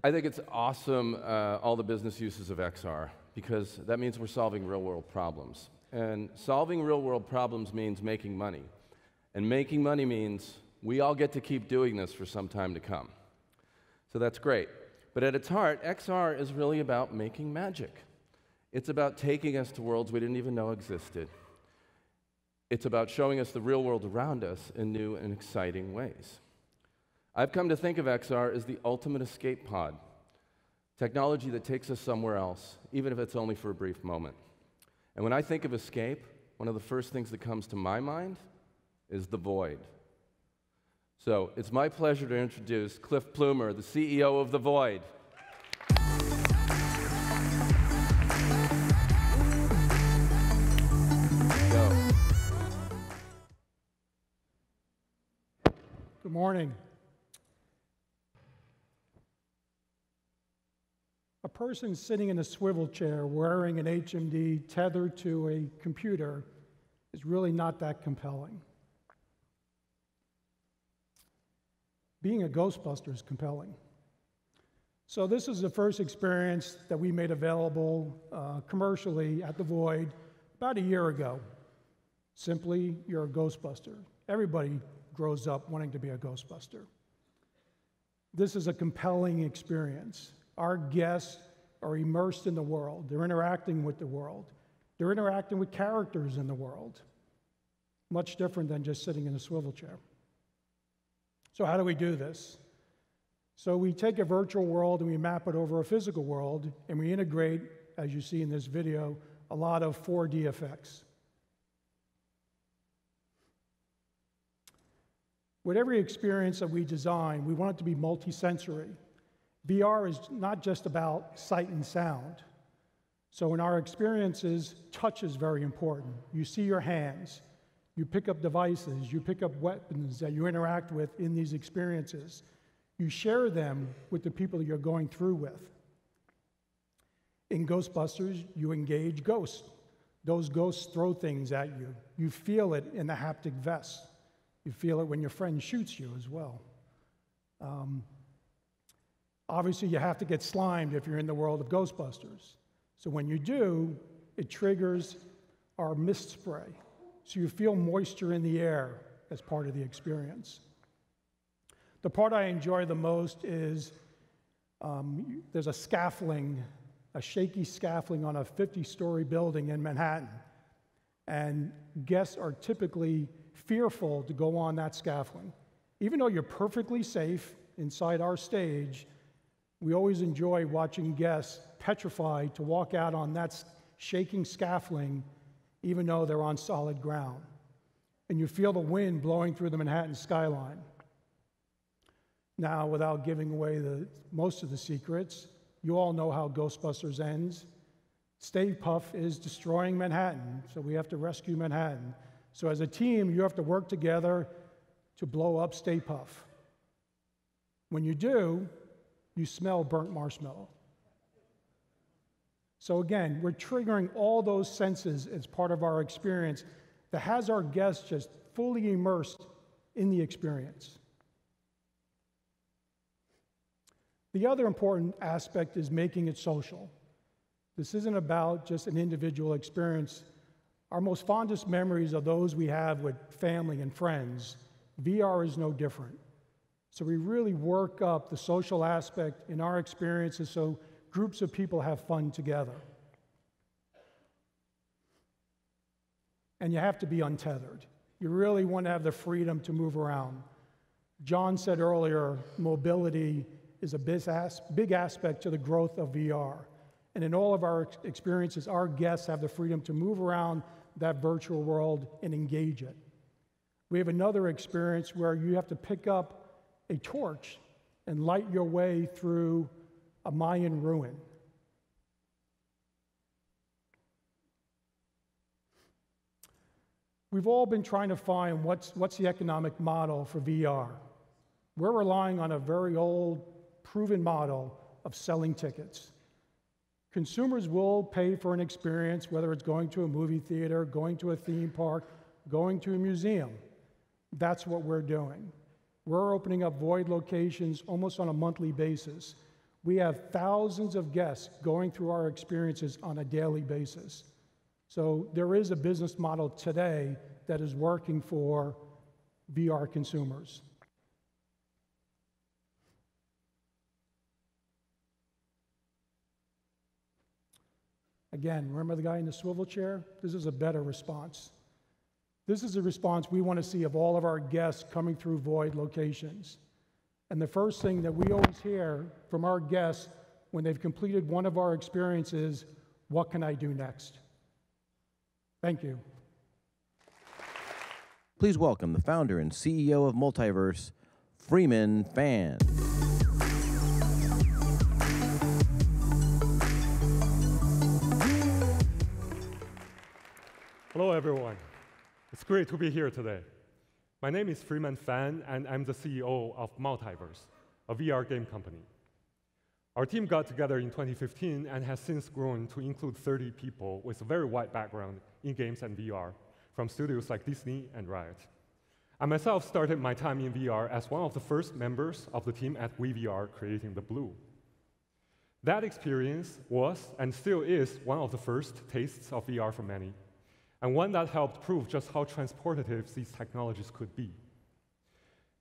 I think it's awesome, all the business uses of XR, because that means we're solving real-world problems. And solving real-world problems means making money. And making money means we all get to keep doing this for some time to come. So that's great. But at its heart, XR is really about making magic. It's about taking us to worlds we didn't even know existed. It's about showing us the real world around us in new and exciting ways. I've come to think of XR as the ultimate escape pod, technology that takes us somewhere else, even if it's only for a brief moment. And when I think of escape, one of the first things that comes to my mind is the void. So it's my pleasure to introduce Cliff Plumer, the CEO of The Void. Good morning. A person sitting in a swivel chair wearing an HMD tethered to a computer is really not that compelling. Being a Ghostbuster is compelling. So this is the first experience that we made available commercially at The Void about a year ago. Simply, you're a Ghostbuster. Everybody grows up wanting to be a Ghostbuster. This is a compelling experience. Our guests are immersed in the world. They're interacting with the world. They're interacting with characters in the world. Much different than just sitting in a swivel chair. So how do we do this? So we take a virtual world and we map it over a physical world, and we integrate, as you see in this video, a lot of 4D effects. With every experience that we design, we want it to be multi-sensory. VR is not just about sight and sound. So in our experiences, touch is very important. You see your hands, you pick up devices, you pick up weapons that you interact with in these experiences. You share them with the people that you're going through with. In Ghostbusters, you engage ghosts. Those ghosts throw things at you. You feel it in the haptic vest. You feel it when your friend shoots you as well. Obviously, you have to get slimed if you're in the world of Ghostbusters. So when you do, it triggers our mist spray. So you feel moisture in the air as part of the experience. The part I enjoy the most is there's a scaffolding, a shaky scaffolding on a 50-story building in Manhattan. And guests are typically fearful to go on that scaffolding. Even though you're perfectly safe inside our stage, we always enjoy watching guests petrified to walk out on that shaking scaffolding, even though they're on solid ground. And you feel the wind blowing through the Manhattan skyline. Now, without giving away most of the secrets, you all know how Ghostbusters ends. Stay Puft is destroying Manhattan, so we have to rescue Manhattan. So as a team, you have to work together to blow up Stay Puft. When you do, you smell burnt marshmallow. So again, we're triggering all those senses as part of our experience that has our guests just fully immersed in the experience. The other important aspect is making it social. This isn't about just an individual experience. Our most fondest memories are those we have with family and friends. VR is no different. So we really work up the social aspect in our experiences so groups of people have fun together. And you have to be untethered. You really want to have the freedom to move around. John said earlier, mobility is a big aspect to the growth of VR. And in all of our experiences, our guests have the freedom to move around that virtual world and engage it. We have another experience where you have to pick up a torch and light your way through a Mayan ruin. We've all been trying to find what's the economic model for VR. We're relying on a very old, proven model of selling tickets. Consumers will pay for an experience, whether it's going to a movie theater, going to a theme park, going to a museum. That's what we're doing. We're opening up Void locations almost on a monthly basis. We have thousands of guests going through our experiences on a daily basis. So there is a business model today that is working for VR consumers. Again, remember the guy in the swivel chair? This is a better response. This is a response we want to see of all of our guests coming through Void locations. And the first thing that we always hear from our guests when they've completed one of our experiences, what can I do next? Thank you. Please welcome the founder and CEO of Multiverse, Freeman Fan. Hello, everyone. It's great to be here today. My name is Freeman Fan, and I'm the CEO of Multiverse, a VR game company. Our team got together in 2015 and has since grown to include 30 people with a very wide background in games and VR, from studios like Disney and Riot. I myself started my time in VR as one of the first members of the team at WeVR creating the Blue. That experience was, and still is, one of the first tastes of VR for many, and one that helped prove just how transportative these technologies could be.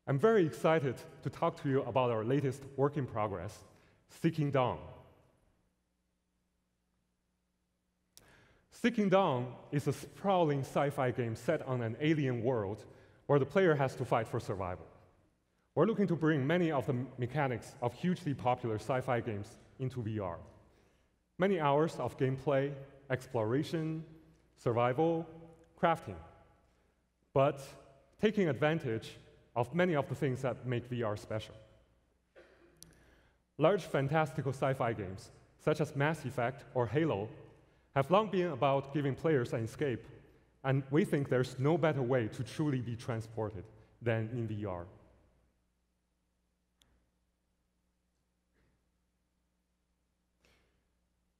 I'm very excited to talk to you about our latest work in progress, Seeking Dawn. Seeking Dawn is a sprawling sci-fi game set on an alien world where the player has to fight for survival. We're looking to bring many of the mechanics of hugely popular sci-fi games into VR. Many hours of gameplay, exploration, survival, crafting, but taking advantage of many of the things that make VR special. Large fantastical sci-fi games, such as Mass Effect or Halo, have long been about giving players an escape, and we think there's no better way to truly be transported than in VR.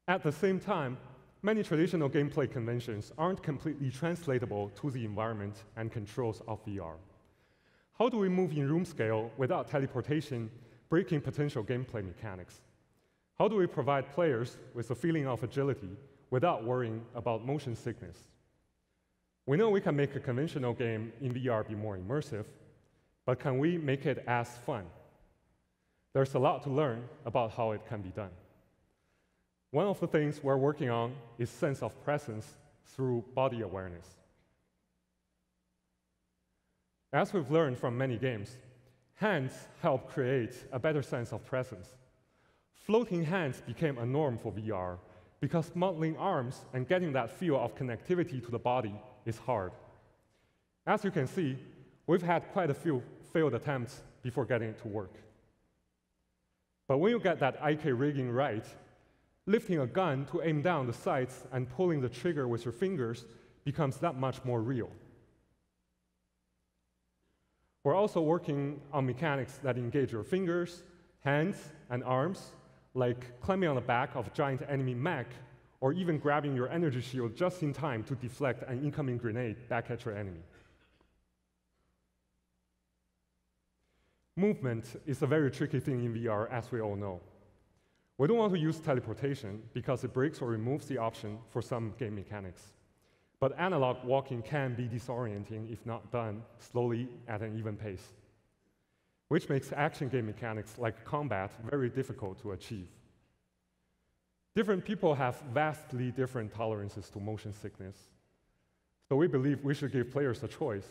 At the same time, many traditional gameplay conventions aren't completely translatable to the environment and controls of VR. How do we move in room scale without teleportation, breaking potential gameplay mechanics? How do we provide players with a feeling of agility without worrying about motion sickness? We know we can make a conventional game in VR be more immersive, but can we make it as fun? There's a lot to learn about how it can be done. One of the things we're working on is sense of presence through body awareness. As we've learned from many games, hands help create a better sense of presence. Floating hands became a norm for VR because modeling arms and getting that feel of connectivity to the body is hard. As you can see, we've had quite a few failed attempts before getting it to work. But when you get that IK rigging right, lifting a gun to aim down the sights and pulling the trigger with your fingers becomes that much more real. We're also working on mechanics that engage your fingers, hands, and arms, like climbing on the back of a giant enemy mech, or even grabbing your energy shield just in time to deflect an incoming grenade back at your enemy. Movement is a very tricky thing in VR, as we all know. We don't want to use teleportation because it breaks or removes the option for some game mechanics. But analog walking can be disorienting if not done slowly at an even pace, which makes action game mechanics like combat very difficult to achieve. Different people have vastly different tolerances to motion sickness, so we believe we should give players a choice.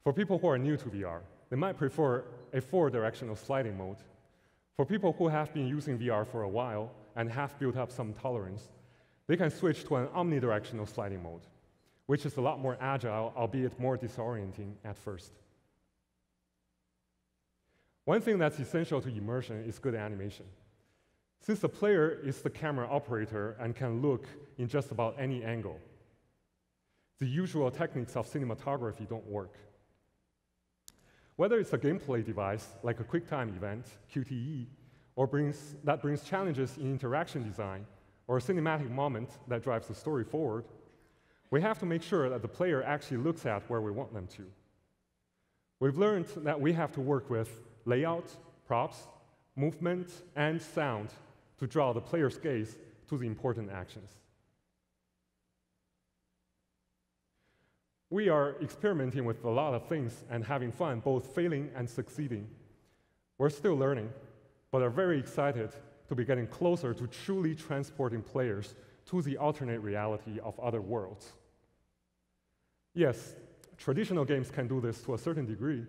For people who are new to VR, they might prefer a 4-directional sliding mode. For people who have been using VR for a while and have built up some tolerance, they can switch to an omnidirectional sliding mode, which is a lot more agile, albeit more disorienting at first. One thing that's essential to immersion is good animation. Since the player is the camera operator and can look in just about any angle, the usual techniques of cinematography don't work. Whether it's a gameplay device, like a QuickTime event, QTE, or that brings challenges in interaction design, or a cinematic moment that drives the story forward, we have to make sure that the player actually looks at where we want them to. We've learned that we have to work with layout, props, movement, and sound to draw the player's gaze to the important actions. We are experimenting with a lot of things and having fun, both failing and succeeding. We're still learning, but are very excited to be getting closer to truly transporting players to the alternate reality of other worlds. Yes, traditional games can do this to a certain degree,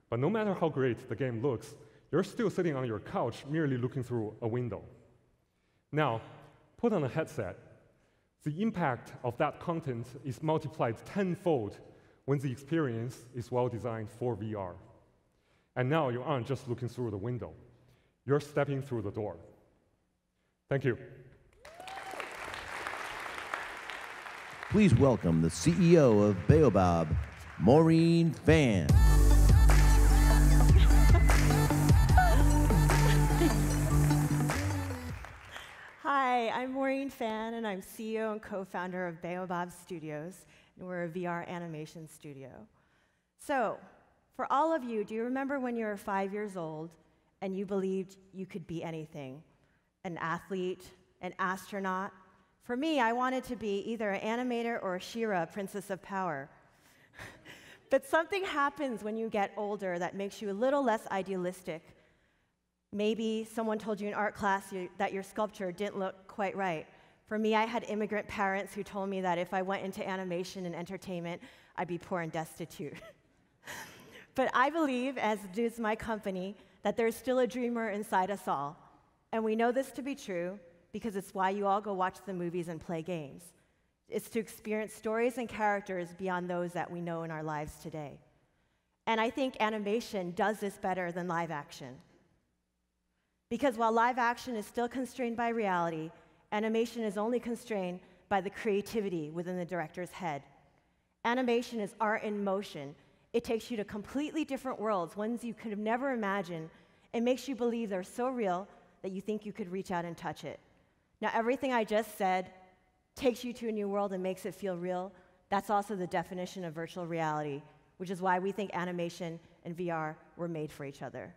but no matter how great the game looks, you're still sitting on your couch merely looking through a window. Now, put on a headset. The impact of that content is multiplied tenfold when the experience is well designed for VR. And now you aren't just looking through the window. You're stepping through the door. Thank you. Please welcome the CEO of Baobab, Maureen Fan. Hi, I'm Maureen Fan, and I'm CEO and co-founder of Baobab Studios, and we're a VR animation studio. So, for all of you, do you remember when you were 5 years old and you believed you could be anything? An athlete, an astronaut? For me, I wanted to be either an animator or a She-Ra, Princess of Power. But something happens when you get older that makes you a little less idealistic. Maybe someone told you in art class that your sculpture didn't look quite right. For me, I had immigrant parents who told me that if I went into animation and entertainment, I'd be poor and destitute. But I believe, as does my company, that there's still a dreamer inside us all. And we know this to be true because it's why you all go watch the movies and play games. It's to experience stories and characters beyond those that we know in our lives today. And I think animation does this better than live action. Because while live action is still constrained by reality, animation is only constrained by the creativity within the director's head. Animation is art in motion. It takes you to completely different worlds, ones you could have never imagined. It makes you believe they're so real that you think you could reach out and touch it. Now, everything I just said takes you to a new world and makes it feel real. That's also the definition of virtual reality, which is why we think animation and VR were made for each other.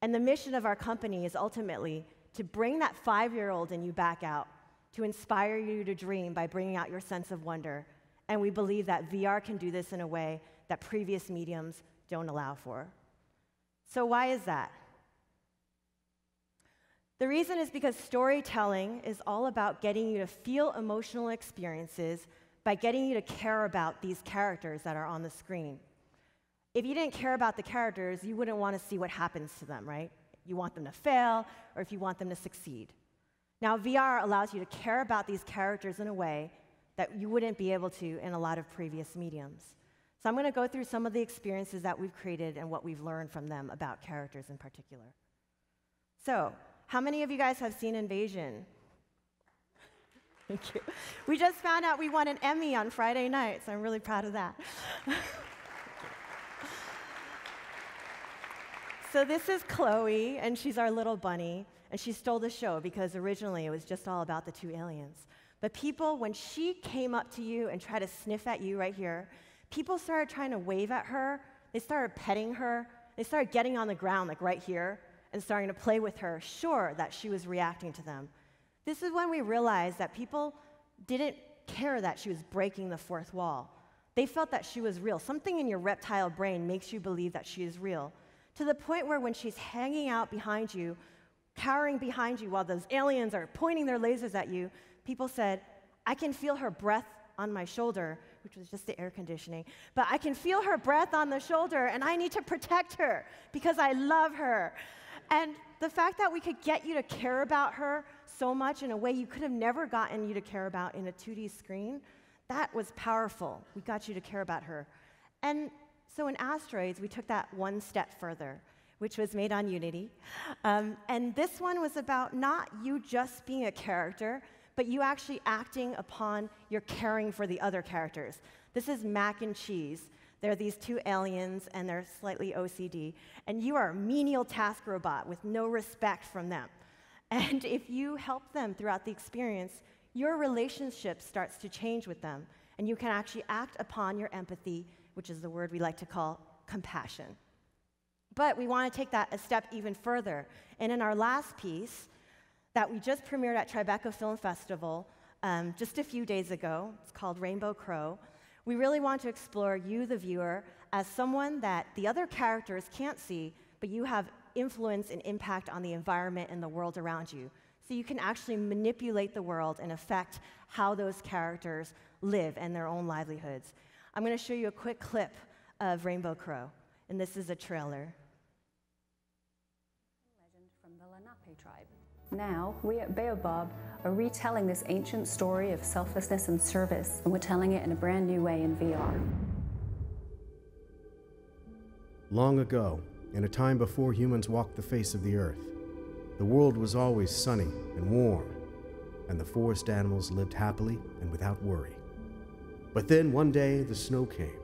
And the mission of our company is ultimately to bring that 5-year-old in you back out, to inspire you to dream by bringing out your sense of wonder. And we believe that VR can do this in a way that previous mediums don't allow for. So why is that? The reason is because storytelling is all about getting you to feel emotional experiences by getting you to care about these characters that are on the screen. If you didn't care about the characters, you wouldn't want to see what happens to them, right? You want them to fail, or if you want them to succeed. Now, VR allows you to care about these characters in a way that you wouldn't be able to in a lot of previous mediums. So I'm going to go through some of the experiences that we've created and what we've learned from them about characters in particular. So, how many of you guys have seen Invasion? Thank you. We just found out we won an Emmy on Friday night, so I'm really proud of that. So this is Chloe, and she's our little bunny, and she stole the show because originally it was just all about the 2 aliens. But people, when she came up to you and tried to sniff at you right here, people started trying to wave at her, they started petting her, they started getting on the ground like right here, and starting to play with her, sure that she was reacting to them. This is when we realized that people didn't care that she was breaking the 4th wall. They felt that she was real. Something in your reptile brain makes you believe that she is real, to the point where when she's hanging out behind you, cowering behind you while those aliens are pointing their lasers at you, people said, I can feel her breath on my shoulder, which was just the air conditioning, but I can feel her breath on the shoulder, and I need to protect her because I love her. And the fact that we could get you to care about her so much in a way you could have never gotten you to care about in a 2D screen, that was powerful. We got you to care about her. And so in Asteroids, we took that one step further, which was made on Unity. And this one was about not you just being a character, but you actually acting upon your caring for the other characters. This is Mac and Cheese. They're these 2 aliens, and they're slightly OCD. And you are a menial task robot with no respect from them. And if you help them throughout the experience, your relationship starts to change with them, and you can actually act upon your empathy, which is the word we like to call compassion. But we want to take that a step even further. And in our last piece that we just premiered at Tribeca Film Festival just a few days ago, it's called Rainbow Crow, we really want to explore you, the viewer, as someone that the other characters can't see, but you have influence and impact on the environment and the world around you. So you can actually manipulate the world and affect how those characters live and their own livelihoods. I'm going to show you a quick clip of Rainbow Crow, and this is a trailer. Legend from the Lenape tribe. Now, we at Baobab are retelling this ancient story of selflessness and service, and we're telling it in a brand new way in VR. Long ago, in a time before humans walked the face of the earth, the world was always sunny and warm, and the forest animals lived happily and without worry. But then one day the snow came.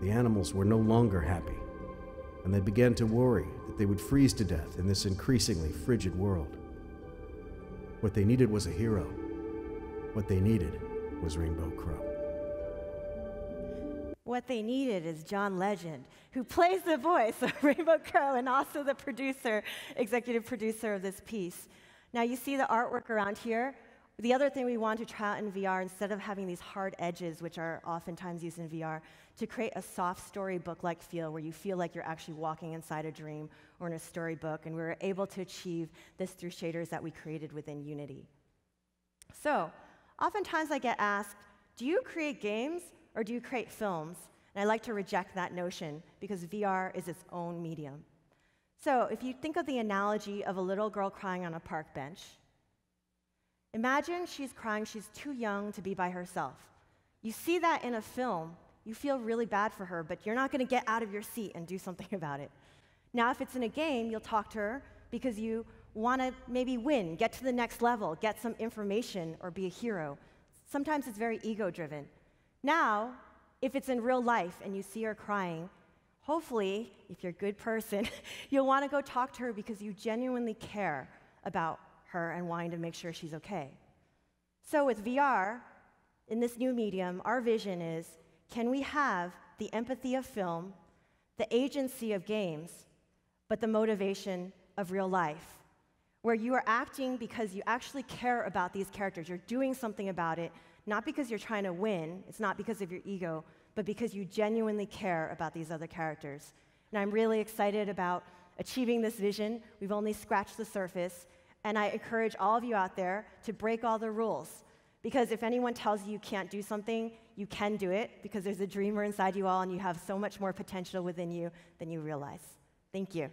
The animals were no longer happy, and they began to worry that they would freeze to death in this increasingly frigid world. What they needed was a hero. What they needed was Rainbow Crow. What they needed is John Legend, who plays the voice of Rainbow Crow and also the producer, executive producer of this piece. Now you see the artwork around here. The other thing we want to try out in VR, instead of having these hard edges, which are oftentimes used in VR, to create a soft storybook-like feel where you feel like you're actually walking inside a dream or in a storybook, and we were able to achieve this through shaders that we created within Unity. So, oftentimes I get asked, do you create games or do you create films? And I like to reject that notion because VR is its own medium. So, if you think of the analogy of a little girl crying on a park bench, imagine she's crying, she's too young to be by herself. You see that in a film, you feel really bad for her, but you're not going to get out of your seat and do something about it. Now, if it's in a game, you'll talk to her because you want to maybe win, get to the next level, get some information, or be a hero. Sometimes it's very ego-driven. Now, if it's in real life and you see her crying, hopefully, if you're a good person, you'll want to go talk to her because you genuinely care about her and wanting to make sure she's okay. So with VR, in this new medium, our vision is, can we have the empathy of film, the agency of games, but the motivation of real life, where you are acting because you actually care about these characters. You're doing something about it, not because you're trying to win, it's not because of your ego, but because you genuinely care about these other characters. And I'm really excited about achieving this vision. We've only scratched the surface, and I encourage all of you out there to break all the rules. Because if anyone tells you you can't do something, you can do it, because there's a dreamer inside you all, and you have so much more potential within you than you realize. Thank you.